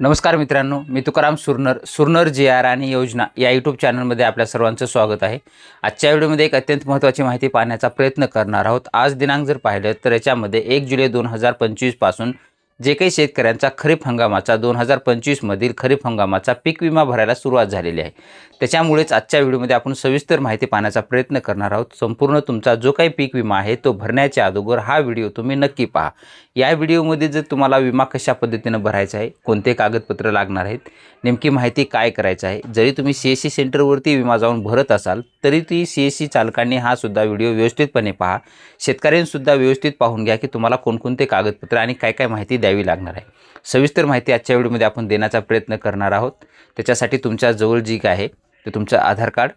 नमस्कार मित्रांनो, मी तुकाराम सुरनर जी.आर. आणि योजना या यूट्यूब चॅनलमध्ये आपल्या सर्वांचं स्वागत आहे. आजच्या व्हिडिओमध्ये एक अत्यंत महत्त्वाची माहिती पाहण्याचा प्रयत्न करणार आहोत. आज दिनांक जर पाहिलं तर याच्यामध्ये 1 जुलै 2025 पासून जे काही शेतकऱ्यांचा खरीप हंगामाचा 2025 मधील खरीप हंगामाचा पीक विमा भरायला सुरुवात झालेली आहे. त्याच्यामुळेच आजच्या व्हिडिओमध्ये आपण सविस्तर माहिती पाहण्याचा प्रयत्न करणार आहोत. संपूर्ण तुमचा जो काही पीक विमा आहे तो भरण्याच्या अगोदर हा व्हिडिओ तुम्ही नक्की पहा. या व्हिडिओमध्ये जर तुम्हाला विमा कशा पद्धतीनं भरायचा आहे, कोणते कागदपत्र लागणार आहेत, नेमकी माहिती काय करायचं आहे, जरी तुम्ही CSC सेंटरवरती विमा जाऊन भरत असाल तरी ती CSC चालकांनी हा सुद्धा व्हिडिओ व्यवस्थितपणे पहा. शेतकऱ्यांनीसुद्धा व्यवस्थित पाहून घ्या की तुम्हाला कोणकोणते कागदपत्र आणि काय काय माहिती द्यावी लागणार आहे. सविस्तर माहिती आजच्या व्हिडिओमध्ये आपण देण्याचा प्रयत्न करणार आहोत. त्याच्यासाठी तुमच्या जवळ जी काय आहे ते तुमचं आधार कार्ड,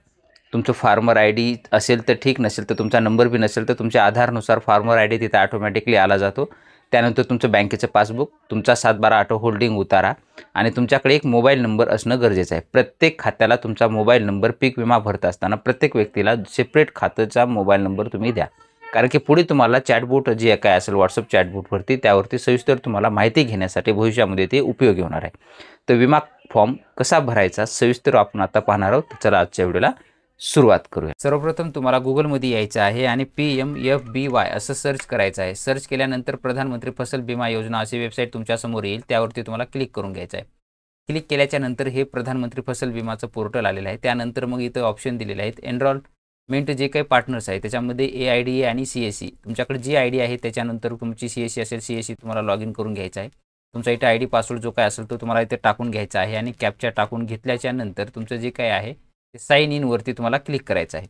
तुमचं फार्मर ID असेल तर ठीक, नसेल तर तुमचा नंबर बी नसेल तर तुमच्या आधारनुसार फार्मर ID तिथे ऑटोमॅटिकली आला जातो. त्यानंतर तुमचं बँकेचं पासबुक, तुमचा 7/12 ऑटो होल्डिंग उतारा आणि तुमच्याकडे एक मोबाईल नंबर असणं गरजेचं आहे. प्रत्येक खात्याला तुमचा मोबाईल नंबर पीक विमा भरत असताना प्रत्येक व्यक्तीला सेपरेट खात्याचा मोबाईल नंबर तुम्ही द्या. कारण की पुढे तुम्हाला चॅटबोट जे काय असेल WhatsApp चॅटबोटवरती त्यावरती सविस्तर तुम्हाला माहिती घेण्यासाठी भविष्यामध्ये ते उपयोगी होणार आहे. तर विमा फॉर्म कसा भरायचा सविस्तर आपण आता पाहणार आहोत. चला आजच्या व्हिडिओला सुरुवात करूया. सर्वप्रथम तुम्हाला गुगलमध्ये यायचं आहे आणि PMFBY असं सर्च करायचं आहे. सर्च केल्यानंतर प्रधानमंत्री फसल विमा योजना अशी वेबसाईट तुमच्यासमोर येईल. त्यावरती तुम्हाला क्लिक करून घ्यायचं आहे. क्लिक केल्याच्या नंतर हे प्रधानमंत्री फसल विमाचं पोर्टल आलेलं आहे. त्यानंतर मग इथं ऑप्शन दिलेले आहेत. एनरोलमेंट जे काही पार्टनर्स आहे त्याच्यामध्ये AIDA आणि CSC. तुमच्याकडे जी ID आहे त्याच्यानंतर तुमची CSC असेल, CSC तुम्हाला लॉग इन करून घ्यायचं आहे. तुमचा इथं ID पासवर्ड जो काय असेल तो तुम्हाला इथे टाकून घ्यायचा आहे आणि कॅप्चा टाकून घेतल्याच्या नंतर तुमचं जे काय आहे साइन इन वरती तुम्हाला क्लिक करायचं आहे.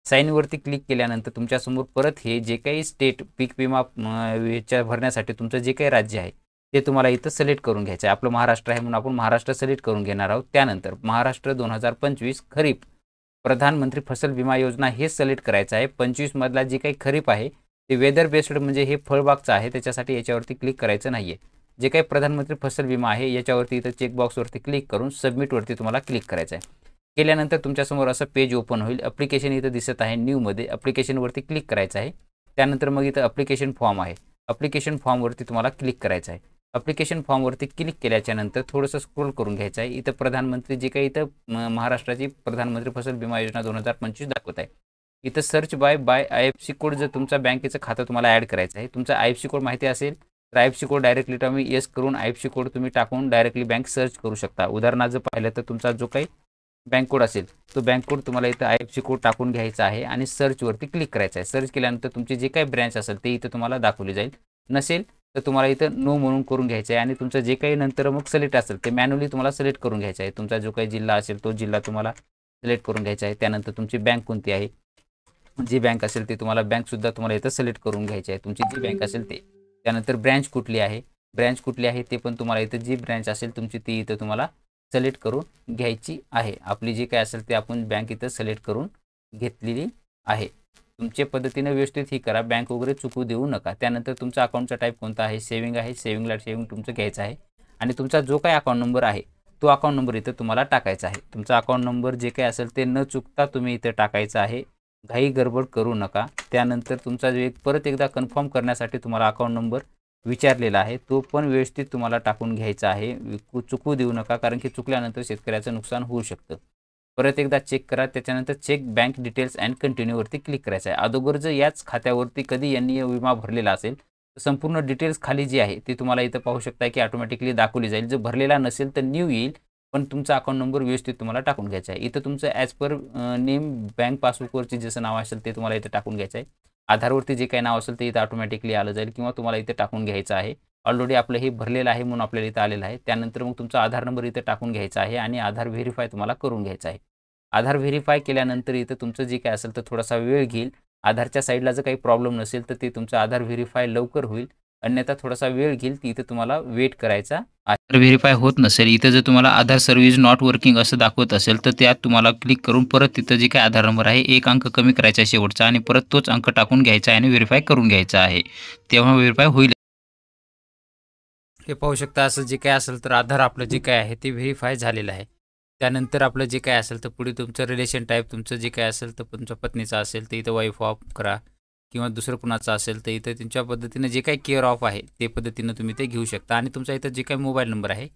साइन वरती क्लिक केल्यानंतर तुमच्यासमोर परत हे जे काही स्टेट पीक विमा भरण्यासाठी तुमचं जे काही राज्य आहे ते तुम्हाला इथं सिलेक्ट करून घ्यायचं आहे. आपलं महाराष्ट्र आहे म्हणून आपण महाराष्ट्र सिलेक्ट करून घेणार आहोत. त्यानंतर महाराष्ट्र 2025 खरीप प्रधानमंत्री फसल विमा योजना हे सिलेक्ट करायचं आहे. 25 मधला जे काही खरीप आहे ते वेदर बेस्ड म्हणजे हे फळबागचं आहे, त्याच्यासाठी याच्यावरती क्लिक करायचं नाहीये. जे काही प्रधानमंत्री फसल विमा आहे याच्यावरती इथं चेकबॉक्सवरती क्लिक करून सबमिटवरती तुम्हाला क्लिक करायचं आहे. केल्यानंतर तुमच्यासमोर असं पेज ओपन होईल. ॲप्लिकेशन इथं दिसत आहे न्यूमध्ये, ॲप्लिकेशनवरती क्लिक करायचं आहे. त्यानंतर मग इथं ॲप्लिकेशन फॉर्म आहे. ॲप्लिकेशन फॉर्मवरती तुम्हाला क्लिक करायचं आहे. ॲप्लिकेशन फॉर्मवरती क्लिक केल्याच्या नंतर थोडंसं स्क्रोल करून घ्यायचं आहे. इथं प्रधानमंत्री जे काही इथं महाराष्ट्राची प्रधानमंत्री फसल विमा योजना 2025 दाखवत आहे. इथं सर्च बाय IFSC कोड, जर तुमचा बँकेचं खातं तुम्हाला ॲड करायचं आहे, तुमचा IFSC कोड माहिती असेल तर IFSC कोड डायरेक्टली तुम्ही येस करून IFSC कोड तुम्ही टाकून डायरेक्टली बँक सर्च करू शकता. उदाहरणार्थ जर पाहिलं तर तुमचा जो काही बँक कोड असेल तो बँक कोड तुम्हाला इथं IFSC कोड टाकून घ्यायचा आहे आणि सर्चवरती क्लिक करायचं आहे. सर्च केल्यानंतर तुमची जे काही ब्रँच असेल ते इथं तुम्हाला दाखवली जाईल. नसेल तर तुम्हाला इथं नो म्हणून करून घ्यायचं आहे आणि तुमचं जे काही नंतर मग सिलेक्ट असेल ते मॅन्युअली तुम्हाला सिलेक्ट करून घ्यायचं आहे. तुमचा जो काही जिल्हा असेल तो जिल्हा तुम्हाला सिलेक्ट करून घ्यायचा आहे. त्यानंतर तुमची बँक कोणती आहे, जी बँक असेल ते तुम्हाला बँकसुद्धा तुम्हाला इथं सिलेक्ट करून घ्यायची आहे, तुमची जी बँक असेल ते. त्यानंतर ब्रँच कुठली आहे ते पण तुम्हाला इथं जी ब्रँच असेल तुमची ती इथं तुम्हाला सिलेक्ट करून घ्यायची आहे. आपली जी काय असेल ते आपण बँक इथं सिलेक्ट करून घेतलेली आहे. तुमच्या पद्धतीने व्यवस्थित ही करा, बँक वगैरे चुकू देऊ नका. त्यानंतर तुमचा अकाउंटचा टाईप कोणता आहे, सेविंग आहे, सेविंग तुमचं घ्यायचं आहे आणि तुमचा जो काही अकाउंट नंबर आहे तो अकाउंट नंबर इथं तुम्हाला टाकायचा आहे. तुमचा अकाउंट नंबर जे काही असेल ते न चुकता तुम्ही इथं टाकायचा आहे. घाई गडबड करू नका. त्यानंतर तुमचा जो परत एकदा कन्फर्म करण्यासाठी तुम्हाला अकाउंट नंबर विचारलेला आहे तो पण व्यवस्थित तुम्हाला टाकून घ्यायचा आहे. चुकू देऊ नका, कारण की चुकल्यानंतर शेतकऱ्याचं नुकसान होऊ शकतं. परत एकदा चेक करा. त्याच्यानंतर चेक बँक डिटेल्स अँड कंटिन्यूवरती क्लिक करायचं आहे. अगोदर जर याच खात्यावरती कधी यांनी विमा भरलेला असेल तर संपूर्ण डिटेल्स खाली जी आहे ती तुम्हाला इथं पाहू शकता की ऑटोमॅटिकली दाखवली जाईल. जर भरलेला नसेल तर न्यू येईल, पण तुमचा अकाउंट नंबर व्यवस्थित तुम्हाला टाकून घ्यायचा आहे. इथं तुमचं ॲज पर नेम बँक पासबुकवरची जसं नाव असेल ते तुम्हाला इथं टाकून घ्यायचं आहे. आधारवरती जे काही नाव असेल ते इथं ऑटोमॅटिकली आलं जाईल किंवा तुम्हाला इथे टाकून घ्यायचं आहे. ऑलरेडी आपलं हे भरलेलं आहे म्हणून आपल्याला इथं आलेलं आहे. त्यानंतर मग तुमचा आधार नंबर इथं टाकून घ्यायचा आहे आणि आधार व्हेरीफाय तुम्हाला करून घ्यायचा आहे. आधार व्हेरीफाय केल्यानंतर इथं तुमचं जे काय असेल तर थोडासा वेळ घेईल. आधारच्या साईडला जर काही प्रॉब्लेम नसेल तर ते तुमचं आधार व्हेरीफाय लवकर होईल, अन्यथा थोडासा वेळ घेईल. ती इथं तुम्हाला वेट करायचा. आधार व्हेरीफाय होत नसेल, इथं जर तुम्हाला आधार सर्व्हिस नॉट वर्किंग असं दाखवत असेल तर त्यात तुम्हाला क्लिक करून परत तिथं जे काही आधार नंबर आहे एक अंक कमी करायचा आहे शेवटचा आणि परत तोच अंक टाकून घ्यायचा आहे आणि व्हेरीफाय करून घ्यायचा आहे. तेव्हा व्हेरीफाय होईल. हे पाहू शकता असं जे काय असेल तर आधार आपलं जे काय आहे ते व्हेरीफाय झालेलं आहे. त्यानंतर आपलं जे काय असेल तर पुढे तुमचं रिलेशन टाईप तुमचं जे काय असेल तर तुमच्या पत्नीचा असेल तर इथं वाईफ ऑफ करा किंवा दुसरं कुणाचं असेल तर इथं तुमच्या पद्धतीनं जे काही केअर ऑफ आहे ते पद्धतीनं तुम्ही ते घेऊ शकता आणि तुमचा इथं जे काही मोबाईल नंबर आहे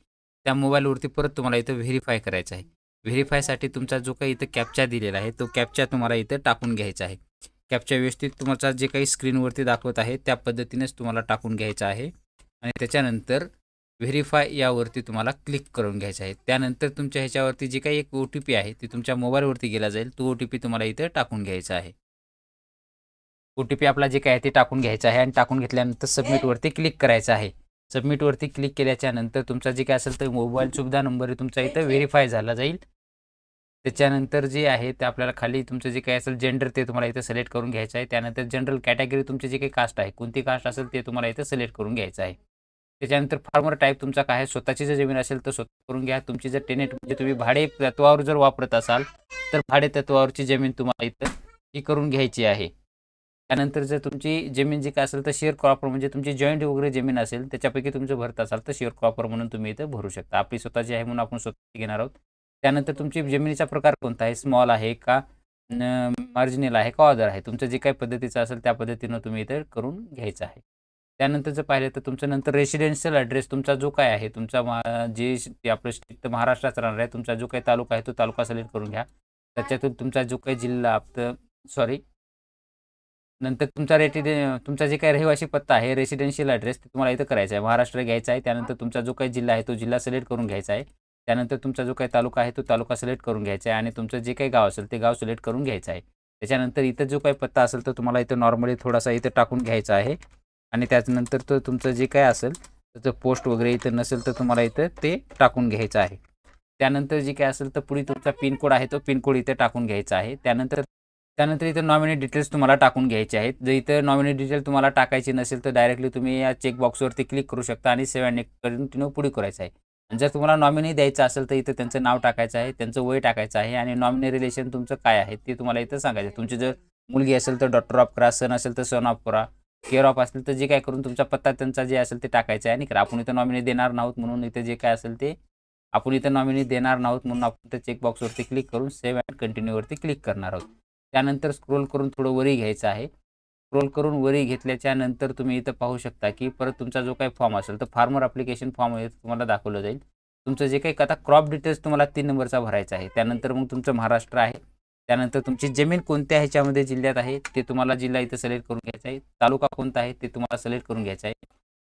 त्या मोबाईलवरती परत तुम्हाला इथं व्हेरीफाय करायचं आहे. व्हेरीफायसाठी तुमचा जो काही इथं कॅप्चा दिलेला आहे तो कॅप्चा तुम्हाला इथं टाकून घ्यायचा आहे. कॅप्चा व्यवस्थित तुमचा जे काही स्क्रीनवरती दाखवत आहे त्या पद्धतीनेच तुम्हाला टाकून घ्यायचा आहे आणि त्याच्यानंतर व्हेरीफाय यावरती तुम्हाला क्लिक करून घ्यायचं आहे. त्यानंतर तुमच्या ह्याच्यावरती जी काही एक OTP आहे ती तुमच्या मोबाईलवरती गेला जाईल. तो OTP तुम्हाला इथं टाकून घ्यायचा आहे. OTP आपला जे काय आहे ते टाकून घ्यायचा आहे आणि टाकून घेतल्यानंतर सबमिटवरती क्लिक करायचं आहे. सबमिटवरती क्लिक केल्याच्या नंतर तुमचा जे काय असेल तर मोबाईल सुविधा नंबर तुमचा इथं व्हेरीफाय झाला जाईल. त्याच्यानंतर जे आहे ते आपल्याला खाली तुमचं जे काही असेल जेंडर ते तुम्हाला इथं सिलेक्ट करून घ्यायचं आहे. त्यानंतर जनरल कॅटेगरी तुमची जी काही कास्ट आहे कोणती कास्ट असेल ते तुम्हाला इथं सिलेक्ट करून घ्यायचं आहे. त्याच्यानंतर फार्मर टाईप तुमचा काय आहे, स्वतःची जर जमीन असेल तर स्वतः करून घ्या. तुमची जर टेनेट म्हणजे तुम्ही भाडे तत्वावर जर वापरत असाल तर भाडे तत्वावरची जमीन तुम्हाला इथं ही करून घ्यायची आहे. त्यानंतर जर तुमची जमीन जी काय असेल तर शेअर क्रॉपर म्हणजे तुमची जॉईंट वगैरे जमीन असेल त्याच्यापैकी तुमचं भरत असाल तर शेअर क्रॉपर म्हणून तुम्ही इथं भरू शकता. आपली स्वतःची आहे म्हणून आपण स्वतः घेणार आहोत. त्यानंतर तुमची जमिनीचा प्रकार कोणता आहे, स्मॉल आहे का मार्जिनल आहे का ऑदर आहे, तुमचं जे काही पद्धतीचं असेल त्या पद्धतीनं तुम्ही इथं करून घ्यायचं आहे. त्यानंतर जर पाहिलं तर तुमचं नंतर रेसिडेन्शियल ॲड्रेस तुमचा जो काय आहे तुमचा जे आपलं स्टेट महाराष्ट्रात राहणार आहे तुमचा जो काही तालुका आहे तो तालुका सिलेक्ट करून घ्या. त्याच्यातून तुमचा जो काही जिल्हा नंतर तुमचा जे काही रहिवासी पत्ता आहे रेसिडेन्शियल ॲड्रेस ते तुम्हाला इथं करायचा आहे. महाराष्ट्र घ्यायचा आहे. त्यानंतर तुमचा जो काही जिल्हा आहे तो जिल्हा सिलेक्ट करून घ्यायचा आहे. त्यानंतर तुमचा जो काही तालुका आहे तो तालुका सिलेक्ट करून घ्यायचा आहे आणि तुमचं जे काही गाव असेल ते गाव सिलेक्ट करून घ्यायचं आहे. त्याच्यानंतर इथं जो काही पत्ता असेल तर तुम्हाला इथं नॉर्मली थोडासा इथं टाकून घ्यायचा आहे आणि त्याच्यानंतर तो तुमचं जे काही असेल त्याचं पोस्ट वगैरे इथं नसेल तर तुम्हाला इथं ते टाकून घ्यायचं आहे. त्यानंतर जे काही असेल तर पुढे तुमचा पिनकोड आहे तो पिनकोड इथे टाकून घ्यायचा आहे. त्यानंतर इथं नॉमिनी डिटेल्स तुम्हाला टाकून घ्यायचे आहेत. जर इथं नॉमिनी डिटेल तुम्हाला टाकायची नसेल तर डायरेक्टली तुम्ही या चेकबॉक्सवरती क्लिक करू शकता आणि सेव्ह अँड नेक्स्ट कंटिन्यू पुढे करायचं आहे. आणि जर तुम्हाला नॉमिनी द्यायचं असेल तर इथं त्यांचं नाव टाकायचं आहे, त्यांचं वय टाकायचं आहे आणि नॉमिनी रिलेशन तुमचं काय आहे ते तुम्हाला इथं सांगायचं आहे. तुमची जर मुलगी असेल तर डॉटर ऑफ करा, सन असेल तर सन ऑफ करा, केअर ऑफ असेल तर जे काय करून तुमचा पत्ता त्यांचा जे असेल ते टाकायचं आहे. आणि आपण इथं नॉमिनी देणार नाहोत म्हणून इथं जे काय असेल ते आपण इथं नॉमिनी देणार नाहोत म्हणून आपण त्या चेकबॉक्सवरती क्लिक करून सेव्ह अँड कंटिन्यूवरती क्लिक करणार आहोत. त्यानंतर स्क्रोल करून थोडं वरी घ्यायचं आहे. स्क्रोल करून वरी घेतल्याच्या नंतर तुम्ही इथं पाहू शकता की परत तुमचा जो काही फॉर्म असेल तर फार्मर ॲप्लिकेशन फॉर्म आहे तुम्हाला दाखवलं जाईल. तुमचं जे काही आता क्रॉप डिटेल्स तुम्हाला 3 नंबरचा भरायचा आहे. त्यानंतर मग तुमचं महाराष्ट्र आहे. त्यानंतर तुमची जमीन कोणत्या ह्याच्यामध्ये जिल्ह्यात आहे ते तुम्हाला जिल्हा इथं सिलेक्ट करून घ्यायचा आहे. तालुका कोणता आहे ते तुम्हाला सिलेक्ट करून घ्यायचा आहे.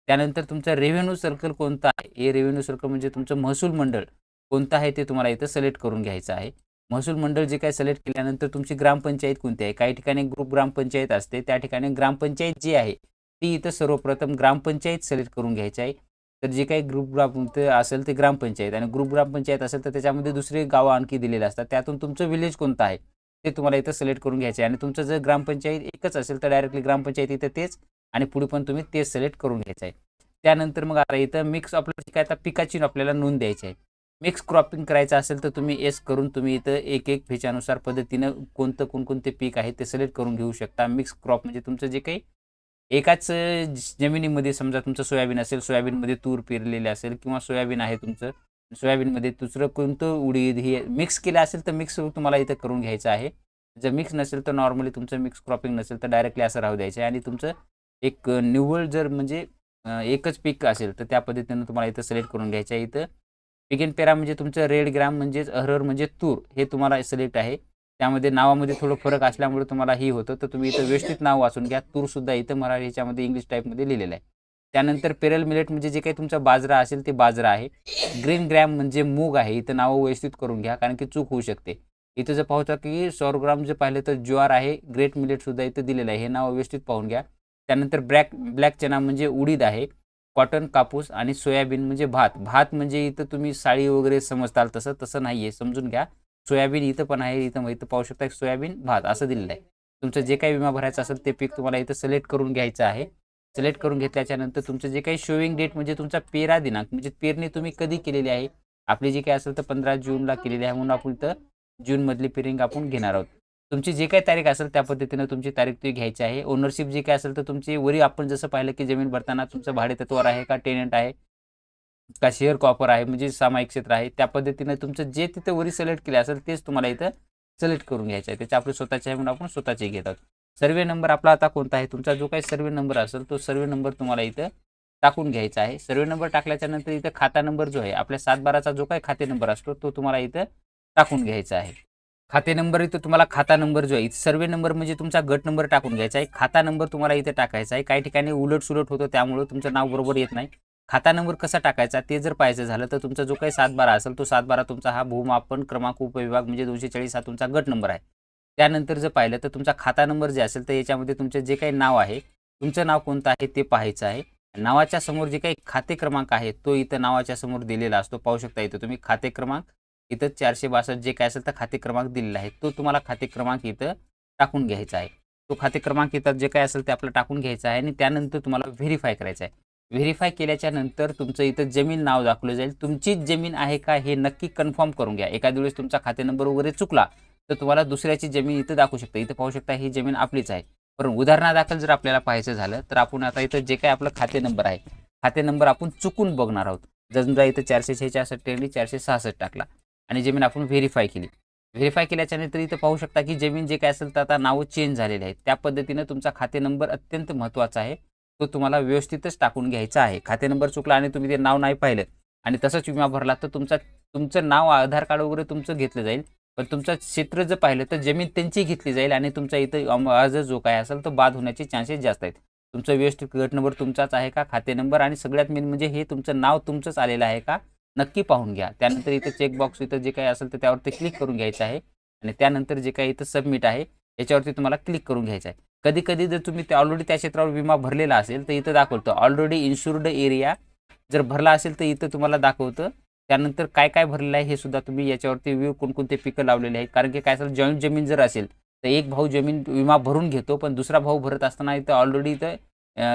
त्यानंतर तुमचं रेव्हेन्यू सर्कल कोणतं आहे, हे रेव्हेन्यू सर्कल म्हणजे तुमचं महसूल मंडळ कोणतं आहे ते तुम्हाला इथं सिलेक्ट करून घ्यायचं आहे. महसूल मंडळ जे काही सिलेक्ट केल्यानंतर तुमची ग्रामपंचायत कोणती आहे, काही ठिकाणी ग्रुप ग्रामपंचायत असते, त्या ठिकाणी ग्रामपंचायत जी आहे ती इथं सर्वप्रथम ग्रामपंचायत सिलेक्ट करून घ्यायची आहे. तर जे काही ग्रुप ग्रामपंचायत असेल ते ग्रामपंचायत आणि ग्रुप ग्रामपंचायत असेल तर त्याच्यामध्ये दुसरे गावं आणखी दिलेले असतात. त्यातून तुमचं विलेज कोणतं आहे ते तुम्हाला इथं सिलेक्ट करून घ्यायचे आहे. आणि तुमचं जर ग्रामपंचायत एकच असेल तर डायरेक्टली ग्रामपंचायत इथं तेच आणि पुढे पण तुम्ही तेच सिलेक्ट करून घ्यायचं आहे. त्यानंतर मग आता इथं मिक्स आपल्याला काय आता पिकाची आपल्याला नोंद द्यायची आहे. मिक्स क्रॉपिंग करायचं असेल तर तुम्ही एस करून तुम्ही इथं एक ह्याच्यानुसार पद्धतीनं कोणकोणते पीक आहे ते सिलेक्ट करून घेऊ शकता. मिक्स क्रॉप म्हणजे तुमचं जे काही एकाच जमिनीमध्ये समजा तुमचं सोयाबीन असेल, सोयाबीनमध्ये तूर पेरलेले असेल किंवा सोयाबीन आहे तुमचं, सोयाबीनमध्ये दुसरं कोणतं उडीद हे मिक्स केलं असेल तर मिक्स तुम्हाला इथं करून घ्यायचं आहे. जर मिक्स नसेल तर नॉर्मली तुमचं मिक्स क्रॉपिंग नसेल तर डायरेक्टली असं राहू द्यायचं आहे. आणि तुमचं एक निव्वळ जर म्हणजे एकच पीक असेल तर त्या पद्धतीनं तुम्हाला इथं सिलेक्ट करून घ्यायचं आहे. इथं पिगेन पेरा म्हणजे तुमचं रेड ग्राम म्हणजेच अरहर म्हणजे तूर हे तुम्हाला सिलेक्ट आहे. त्यामध्ये नावामध्ये थोडं फरक असल्यामुळे तुम्हाला ही होतं तर तुम्ही इथं व्यवस्थित नाव वाचून घ्या. तूरसुद्धा इथं मराठी ह्याच्यामध्ये इंग्लिश टाईपमध्ये लिहिलेलं आहे. त्यानंतर पेरल मिलेट म्हणजे जे काही तुमचा बाजरा असेल ते बाजरा आहे. ग्रीन ग्रॅम म्हणजे मूग आहे. इथं नावं व्यवस्थित करून घ्या कारण की चूक होऊ शकते. इथं जर पाहता की सौरग्राम जर पाहिलं तर ज्वार आहे, ग्रेट मिलेटसुद्धा इथं दिलेलं आहे. हे नाव व्यवस्थित पाहून घ्या. त्यानंतर ब्लॅक चना म्हणजे उडीद आहे. कॉटन कापूस आणि सोयाबीन म्हणजे भात. भात म्हणजे इथं तुम्ही साळी वगैरे समजताल तसं नाही आहे, समजून घ्या. सोयाबीन इथं पण आहे, इथं पाहू शकता सोयाबीन भात असं दिलेलं आहे. तुमचं जे काही विमा भरायचा असेल ते पीक तुम्हाला इथं सिलेक्ट करून घ्यायचं आहे. सिलेक्ट करून घेतल्याच्या नंतर तुमचं जे काही शोविंग डेट म्हणजे तुमचा पेरा दिनांक म्हणजे पेरणी तुम्ही कधी केलेली आहे, आपली जे काही असेल तर 15 जूनला केलेली आहे म्हणून आपण इथं जूनमधली पेरिंग आपण घेणार आहोत. तुमची जे काही तारीख असेल त्या पद्धतीनं तुमची तारीख ती घ्यायची आहे. ओनरशिप जे काही असेल तर तुमची वरी आपण जसं पाहिलं की जमीन भरताना तुमचं भाडेतत्वावर आहे का टेनंट आहे का शेअर कॉपर आहे म्हणजे सामायिक क्षेत्र आहे, त्या पद्धतीनं तुमचं जे तिथं वरी सिलेक्ट केले असेल तेच तुम्हाला इथं सिलेक्ट करून घ्यायचं आहे. त्याचे आपले स्वतःचे आहे म्हणून आपण स्वतःचे घेत आहोत. सर्वे नंबर आपला आता कोणता आहे, तुमचा जो काही सर्वे नंबर असेल तो सर्वे नंबर तुम्हाला इथं टाकून घ्यायचा आहे। सर्वे नंबर टाकल्याच्या नंतर इथं खाता नंबर जो आहे आपल्या 712चा जो काही खाते नंबर असतो तो तुम्हाला इथं टाकून घ्यायचा आहे। खाते नंबर इथं तुम्हाला खाता नंबर जो आहे सर्वे नंबर म्हणजे तुमचा गट नंबर टाकून घ्यायचा आहे। खाता नंबर तुम्हाला इथे टाकायचा आहे। काही ठिकाणी उलट-सुलट होतं त्यामुळे तुमचं नाव बरोबर येत नाही। खाता नंबर कसा टाकायचा ते जर पाहायचं झालं तर तुमचा जो काही 712 असेल तो 712 तुमचा हा भूमापन क्रमांक उपविभाग म्हणजे 240 हा तुमचा गट नंबर आहे। त्यानंतर जर पाहिलं तर तुमचा खाता नंबर जे असेल तर याच्यामध्ये तुमचं जे काही नाव आहे, तुमचं नाव कोणतं आहे ते पाहायचं आहे। नावाच्या समोर जे काही खाते क्रमांक आहे तो इथं नावाच्या समोर दिलेला असतो। पाहू शकता इथं तुम्ही खाते क्रमांक इथं 462 जे काय असेल तर खाते क्रमांक दिलेला आहे तो तुम्हाला खाते क्रमांक इथं टाकून घ्यायचा आहे। तो खाते क्रमांक इथं जे काही असेल ते आपलं टाकून घ्यायचं आहे आणि त्यानंतर तुम्हाला व्हेरिफाय करायचं आहे। व्हेरिफाय केल्याच्या नंतर तुमचं इथं जमीन नाव दाखवलं जाईल। तुमचीच जमीन आहे का हे नक्की कन्फर्म करून घ्या। एखाद्या वेळेस तुमचा खाते नंबर वगैरे चुकला तर तुम्हाला दुसऱ्याची जमीन इथं दाखवू शकता। इथं पाहू शकता ही जमीन आपलीच आहे। पण उदाहरणादाखल जर आपल्याला पाहायचं झालं तर आपण आता इथं जे काही आपलं खाते नंबर आहे, खाते नंबर आपण चुकून बघणार आहोत। जर समजा इथं 466 आणि 466 टाकला आणि जमीन आपण व्हेरिफाय केली। व्हेरिफाय केल्याच्या नंतर इथं पाहू शकता की जमीन जे काय असेल तर आता नावं चेंज झालेले आहेत। त्या पद्धतीनं तुमचा खाते नंबर अत्यंत महत्त्वाचा आहे। तो तुम्हाला व्यवस्थितच टाकून घ्यायचा आहे। खाते नंबर चुकला आणि तुम्ही ते नाव नाही पाहिलं आणि तसंच विमा भरला तर तुमचं नाव आधार कार्ड वगैरे तुमचं घेतलं जाईल। पण तुमचं क्षेत्र जर पाहिलं तर जमीन त्यांची घेतली जाईल आणि तुमचा इथं अर्ज जो काय असेल तो बाद होण्याचे चान्सेस जास्त आहेत। तुमचा व्यवस्थित गट नंबर तुमचाच आहे का, खाते नंबर आणि सगळ्यात मेन म्हणजे हे तुमचं नाव तुमचंच आलेलं आहे का नक्की पाहून घ्या। त्यानंतर इथं चेकबॉक्स इथं जे काही असेल तर त्यावरती क्लिक करून घ्यायचं आहे आणि त्यानंतर जे काही इथं सबमिट आहे याच्यावरती तुम्हाला क्लिक करून घ्यायचं आहे। कधी-कधी जर तुम्ही ऑलरेडी त्या क्षेत्रावर विमा भरलेला असेल तर इथं दाखवतं ऑलरेडी इन्शुर्ड एरिया जर भरला असेल तर इथं तुम्हाला दाखवतं। त्यानंतर काय-काय भरलेलं आहे हे सुद्धा तुम्ही याच्यावरती व्ह्यू कोणकोणते पिकं लावलेले आहेत। कारण की काय असेल जॉईंट जमीन जर असेल तर एक भाऊ जमीन विमा भरून घेतो पण दुसरा भाऊ भरत असताना इथं ऑलरेडी इथं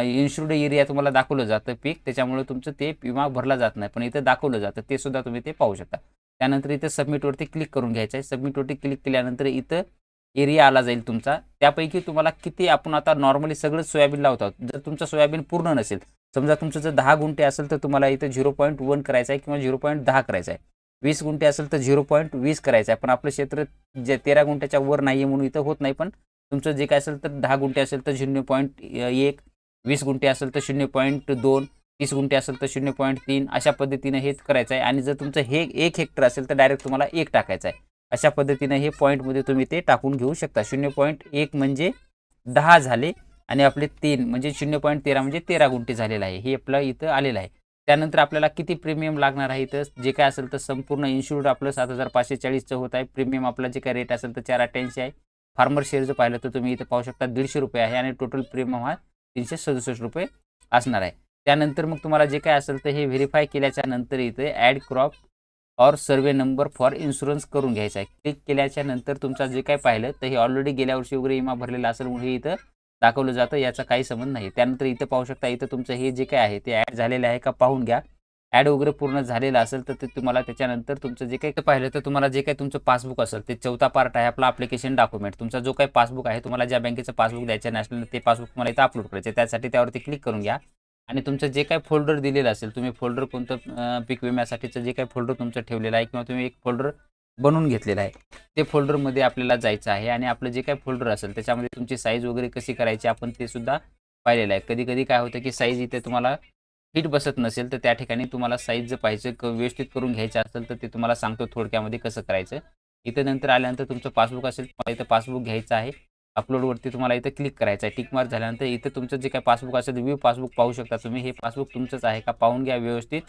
इन्शुर्ड एरिया तुम्हाला दाखवलं जातं पीक त्याच्यामुळे तुमचं ते विमा भरला जात नाही पण इथं दाखवलं जातं ते सुद्धा तुम्ही ते पाहू शकता। त्यानंतर इथं सबमिटवरती क्लिक करून घ्यायचं आहे। सबमिटवरती क्लिक केल्यानंतर इथं एरिया आला जाईल तुमचा। त्यापैकी तुम्हाला किती आपण आता नॉर्मली सगळंच सोयाबीन लावत आहोत। जर तुमचं सोयाबीन पूर्ण नसेल समजा तुमचं जर 10 गुंठे असेल तर तुम्हाला इथं 0.1 करायचं आहे किंवा 0.10 करायचं आहे। 20 गुंठे असेल तर 0.20 करायचं आहे। पण आपलं क्षेत्र जे 13 गुंठ्याच्या वर नाही आहे म्हणून इथं होत नाही पण तुमचं जे काय असेल तर 10 गुंठे असेल तर 0.1, 20 गुंठे असेल तर 0.2, 30 गुंठे असेल तर 0.3 अशा पद्धतीने हे करायचं आहे आणि जर तुमचं हे 1 हेक्टर असेल तर डायरेक्ट तुम्हाला 1 टाकायचं आहे। अशा पद्धतीने हे पॉईंटमध्ये तुम्ही ते टाकून घेऊ शकता। 0.1 म्हणजे 10 झाले आणि आपले 3 म्हणजे 0.13 म्हणजे 13 गुंठे झालेलं आहे। हे आपलं इथं आलेलं आहे। त्यानंतर आपल्याला किती प्रीमियम लागणार आहे इथं जे काय असेल तर संपूर्ण इन्शुर्ड आपलं 7,540चं होत आहे। प्रीमियम आपला जे काही रेट असेल तर 488 आहे। फार्मर शेअर जर पाहिलं तर तुम्ही इथं पाहू शकता ₹150 आहे आणि टोटल प्रीमियम हा ₹367 असणार आहे। त्यानंतर मग तुम्हाला जे काय असेल तर हे व्हेरिफाय केल्याच्या नंतर इथे ॲड क्रॉप और सर्वे नंबर फॉर इन्शुरन्स करून घ्यायचा आहे। क्लिक केल्याच्या नंतर तुमचा जे काही पाहिलं तर हे ऑलरेडी गेल्या वर्षी वगैरे विमा भरलेला असेल म्हणून हे इथं दाखवलं जातं याचा काही संबंध नाही। त्यानंतर इथं पाहू शकता इथं तुमचं हे जे काही आहे ते ॲड झालेलं आहे का पाहून घ्या। ॲड वगैरे पूर्ण झालेलं असेल तर ते तुम्हाला त्याच्यानंतर तुमचं जे काही पाहिलं तर तुम्हाला जे काही तुमचं पासबुक असेल ते 4था पार्ट आहे आपला ॲप्लिकेशन डॉक्युमेंट। तुमचा जो काही पासबुक आहे तुम्हाला ज्या बँकेचं पासबुक द्यायचं नॅशनल ते पासबुक तुम्हाला इथं अपलोड करायचं आहे। त्यासाठी त्यावरती क्लिक करून घ्या आणि तुमचं जे काही फोल्डर दिलेलं असेल तुम्ही फोल्डर कोणतं पीक विम्यासाठीचं जे काही फोल्डर तुमचं ठेवलेलं आहे किंवा तुम्ही एक फोल्डर बनवून घेतलेलं आहे ते फोल्डरमध्ये आपल्याला जायचं आहे आणि आपलं जे काही फोल्डर असेल त्याच्यामध्ये तुमची साईज वगैरे कशी करायची आपण ते सुद्धा पाहिलेलं आहे। कधी-कधी काय होतं की साईज इथे तुम्हाला फिट बसत नसेल तर त्या ठिकाणी तुम्हाला साईज जर पाहिजे व्यवस्थित करून घ्यायचं असेल तर ते तुम्हाला सांगतो थोडक्यामध्ये कसं करायचं। इथं नंतर आल्यानंतर तुमचं पासबुक असेल तुम्हाला इथं पासबुक घ्यायचं आहे। अपलोडवरती तुम्हाला इथं क्लिक करायचं आहे। टिक मार्क झाल्यानंतर इथं तुमचं जे काही पासबुक असेल व्ह्यू पासबुक पाहू शकता तुम्ही। हे पासबुक तुमचंच आहे का पाहून घ्या व्यवस्थित,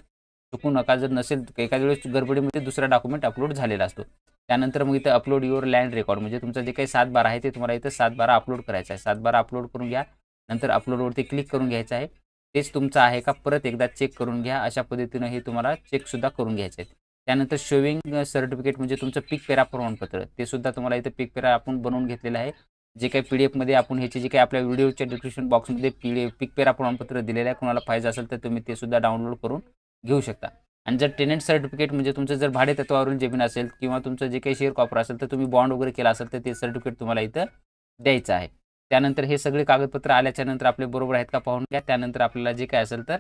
चुकू नका। जर नसेल एखाद्या वेळेस गडबडीमध्ये दुसरा डॉक्युमेंट अपलोड झालेला असतो। त्यानंतर मग इथं अपलोड युअर लँड रेकॉर्ड म्हणजे तुमचं जे काही 712 आहे ते तुम्हाला इथं 712 अपलोड करायचं आहे। 712 अपलोड करून घ्या। नंतर अपलोडवरती क्लिक करून घ्यायचं आहे। तेच तुमचं आहे का परत एकदा चेक करून घ्या। अशा पद्धतीनं हे तुम्हाला चेकसुद्धा करून घ्यायचं आहे। त्यानंतर शोविंग सर्टिफिकेट म्हणजे तुमचं पीक पेरा प्रमाणपत्र ते सुद्धा तुम्हाला इथं पीक पेरा आपण बनवून घेतलेलं आहे। जे काही PDF आपण ह्याची जे काही आपल्या व्हिडिओच्या डिस्क्रिप्शन बॉक्समध्ये पीक पेरा प्रमाणपत्र दिलेलं आहे। कोणाला पाहिजे असेल तर तुम्ही ते सुद्धा डाउनलोड करून घेऊ शकता। आणि जर टेनंट सर्टिफिकेट म्हणजे तुमचं जर भाडेतत्वावरील जमीन असेल किंवा तुमचं जे काही शेअर कॉपर असेल तर तुम्ही बॉन्ड वगैरे केला असेल तर ते सर्टिफिकेट तुम्हाला इथं द्यायचं आहे। त्यानंतर हे सगळे कागदपत्र आल्याच्या नंतर आपले बरोबर आहेत का पाहून घ्या। त्यानंतर आपल्याला जे काय असेल तर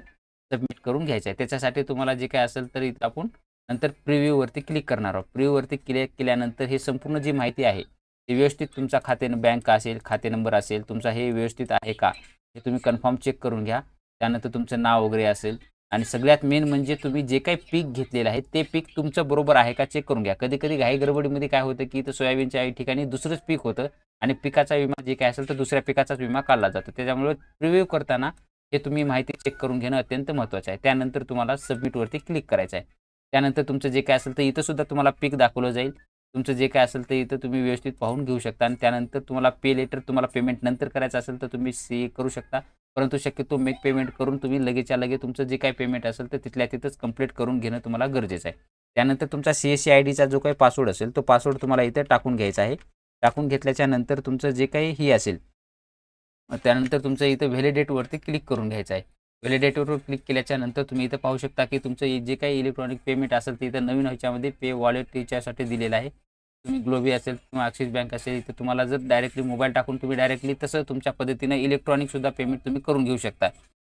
सबमिट करून घ्यायचं आहे। त्याच्यासाठी तुम्हाला जे काय असेल तर इथं आपण नंतर प्रिव्ह्यूवरती क्लिक करणार आहोत। प्रिव्ह्यूवरती क्लिक केल्यानंतर हे संपूर्ण जी माहिती आहे ते व्यवस्थित तुमचा खाते बँक असेल, खाते नंबर असेल, तुमचा हे व्यवस्थित आहे का हे तुम्ही कन्फर्म चेक करून घ्या। त्यानंतर तुमचं नाव वगैरे असेल आणि सगळ्यात मेन म्हणजे तुम्ही जे काही पीक घेतलेलं आहे ते पीक तुमचं बरोबर आहे का चेक करून घ्या. कधी-कधी घाई गडबडीमध्ये काय होतं, की इथं सोयाबीनच्या ठिकाणी दुसरंच पीक होतं आणि पिकाचा विमा जे काही असेल तर दुसऱ्या पिकाचाच विमा काढला जातो. त्याच्यामुळे प्रिव्ह्यू करताना हे तुम्ही माहिती चेक करून घेणं अत्यंत महत्त्वाचं आहे. त्यानंतर तुम्हाला सबमिटवरती क्लिक करायचं आहे. त्यानंतर तुमचं जे काय असेल तर इथं सुद्धा तुम्हाला पीक दाखवलं जाईल. तुमचं जे काय असेल तर इथं तुम्ही व्यवस्थित पाहून घेऊ शकता आणि त्यानंतर तुम्हाला पे लेटर तुम्हाला पेमेंट नंतर करायचं असेल तर तुम्ही सी करू शकता. परंतु शक्यतो मेक पेमेंट करून तुम्ही लगेचच्या लगे तुमचं जे काही पेमेंट असेल तर तिथल्या तिथंच कंप्लीट करून घेणं तुम्हाला गरजेचं आहे. त्यानंतर तुमचा CSC आयडीचा जो काही पासवर्ड असेल तो पासवर्ड तुम्हाला इथे टाकून घ्यायचा आहे. टाकून घेतल्याच्या नंतर तुमचं जे काही ही असेल त्यानंतर तुमचं इथं व्हॅलिडेटवरती क्लिक करून घ्यायचं आहे. व्हॅलिडेटवर क्लिक केल्याच्या नंतर तुम्ही इथं पाहू शकता की तुमचं जे काही इलेक्ट्रॉनिक पेमेंट असेल ते इथं नवीन ह्याच्यामध्ये पे वॉलेट याच्यासाठी दिलेलं आहे. तुम्ही ग्लोबी असेल किंवा ॲक्सिस बँक असेल इथं तुम्हाला जर डायरेक्टली मोबाईल टाकून तुम्ही डायरेक्टली तसं तुमच्या पद्धतीनं इलेक्ट्रॉनिकसुद्धा पेमेंट तुम्ही करून घेऊ शकता.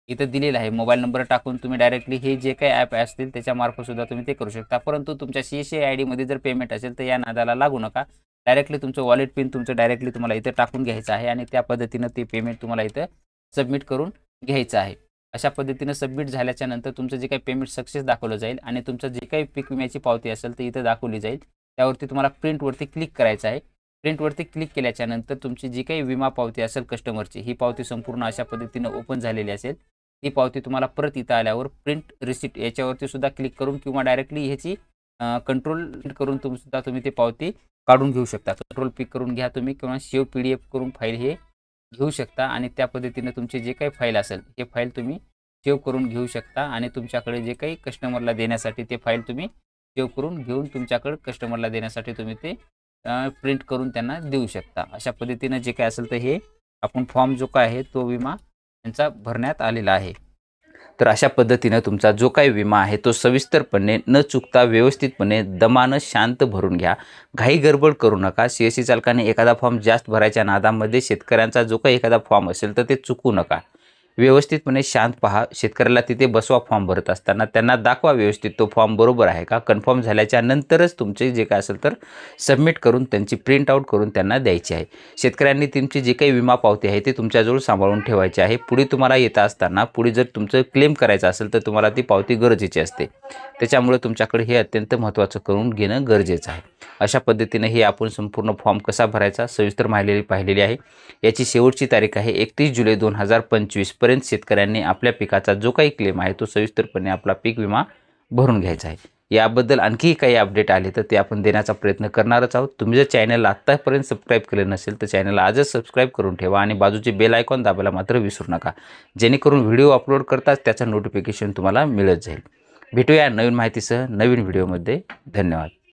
इथं दिलेलं आहे मोबाईल नंबर टाकून तुम्ही डायरेक्टली हे जे काही ॲप असतील त्याच्यामार्फतसुद्धा तुम्ही ते करू शकता. परंतु तुमच्या CSC आयडीमध्ये जर पेमेंट असेल तर या नादाला लागू नका. डायरेक्टली तुमचं वॉलेट पिन तुमचं डायरेक्टली तुम्हाला इथं टाकून घ्यायचं आहे आणि त्या पद्धतीनं ते पेमेंट तुम्हाला इथं सबमिट करून घ्यायचं आहे. अशा पद्धतीनं सबमिट झाल्याच्या नंतर तुमचं जे काही पेमेंट सक्सेस दाखवलं जाईल आणि तुमचं जे काही पीक विम्याची पावती असेल तर इथं दाखवली जाईल. त्यावरती तुम्हाला प्रिंटवरती क्लिक करायचं आहे. प्रिंटवरती क्लिक केल्याच्या नंतर तुमची जी काही विमा पावती असेल कस्टमरची ही पावती संपूर्ण अशा पद्धतीनं ओपन झालेली असेल. ही पावती तुम्हाला परत इथं आल्यावर प्रिंट रिसिप्ट याच्यावरती सुद्धा क्लिक करून किंवा डायरेक्टली ह्याची कंट्रोल करून तुम्ही ती पावती काढून घेऊ शकता. कंट्रोल पिक करून घ्या तुम्ही किंवा सेव्ह PDF करून फाईल हे घेऊ शकता आणि त्या पद्धतीने तुमची जे काही फाईल असेल हे फाईल तुम्ही सेव्ह करून घेऊ शकता आणि तुमच्याकडे जे काही कस्टमरला देण्यासाठी ते फाईल तुम्ही सेव्ह करून घेऊन तुमच्याकडे कस्टमरला देण्यासाठी तुम्ही ते प्रिंट करून त्यांना देऊ शकता. अशा पद्धतीनं जे काही असेल तर हे आपण फॉर्म जो काय आहे तो विमा यांचा भरण्यात आलेला आहे. तर अशा पद्धतीनं तुमचा जो काही विमा आहे तो सविस्तरपणे न चुकता व्यवस्थितपणे दमानं शांत भरून घ्या. घाई गडबड करू नका. CSC चालकाने एखादा फॉर्म जास्त भरायच्या नादामध्ये शेतकऱ्यांचा जो काही एखादा फॉर्म असेल तर ते चुकू नका. व्यवस्थितपणे शांत पहा. शेतकऱ्याला तिथे बसवा फॉर्म भरत असताना त्यांना दाखवा व्यवस्थित तो फॉर्म बरोबर आहे का. कन्फर्म झाल्याच्या नंतरच तुमचे जे काय असेल तर सबमिट करून त्यांची प्रिंट आउट करून त्यांना द्यायची आहे. शेतकऱ्यांनी तुमची जे काही विमा पावती आहे ते तुमच्याजवळ सांभाळून ठेवायची आहे. पुढे तुम्हाला येत असताना पुढे जर तुमचं क्लेम करायचं असेल तर तुम्हाला ती पावती गरजेची असते. त्याच्यामुळे तुमच्याकडे हे अत्यंत महत्त्वाचं करून घेणं गरजेचं आहे. अशा पद्धतीने हे आपण संपूर्ण फॉर्म कसा भरायचा सविस्तर माहिती पाहिलेली आहे. याची शेवटची तारीख आहे 31 जुलै 2025 पर्यंत शेतकऱ्यांनी आपल्या पिकाचा जो काही क्लेम आहे तो सविस्तरपणे आपला पीक विमा भरून घ्यायचा आहे. याबद्दल आणखी काही अपडेट आले तर ते आपण देण्याचा प्रयत्न करणारच आहोत. तुम्ही जर चॅनलला आत्तापर्यंत सबस्क्राईब केलं नसेल तर चॅनलला आजच सबस्क्राईब करून ठेवा आणि बाजूचे बेल आयकॉन दाबायला मात्र विसरू नका. जेणेकरून व्हिडिओ अपलोड करताच त्याचं नोटिफिकेशन तुम्हाला मिळत जाईल. भेटूया नवीन माहितीसह नवीन व्हिडिओमध्ये. धन्यवाद.